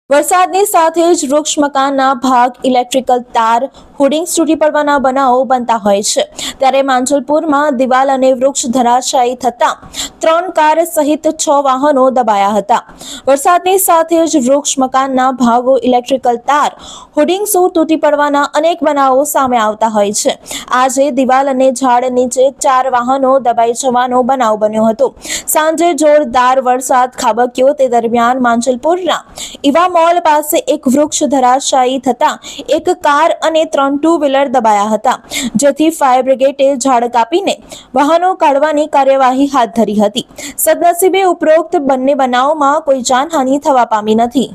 વરસાદની સાથે જ વૃક્ષ મકાનના ભાગ ઇલેક્ટ્રિકલ તાર હોર્ડિંગ્સ તૂટી પડવાના બનાવો બનતા હોય છે। ત્યારે માંજલપુરમાં દિવાલ અને વૃક્ષ ધરાશાયી થતા 3 કાર સહિત 6 વાહનો દબાયા હતા। વરસાદની સાથે જ વૃક્ષ મકાનના ભાગો ઇલેક્ટ્રિકલ તાર હોર્ડિંગ્સો તૂટી પડવાના અનેક બનાવો સામે આવતા હોય છે। આજે દિવાલ અને ઝાડ નીચે 4 વાહનો દબાઈ જવાનો બનાવ બન્યો હતો। સાંજે જોરદાર વરસાદ ખાબક્યો તે દરમિયાન માંજલપુરના ઇવા મોલ પાસે એક વૃક્ષ ધરાશાયી થતા એક કાર અને 3 ટુ વ્હીલર દબાયા હતા, જેથી ફાયર બ્રિગેડે ઝાડ કાપીને વાહનો કાઢવાની કાર્યવાહી હાથ ધરી હતી। સદનસીબે ઉપરોક્ત બંને બનાવમાં કોઈ જાનહાનિ થવા પામી નથી।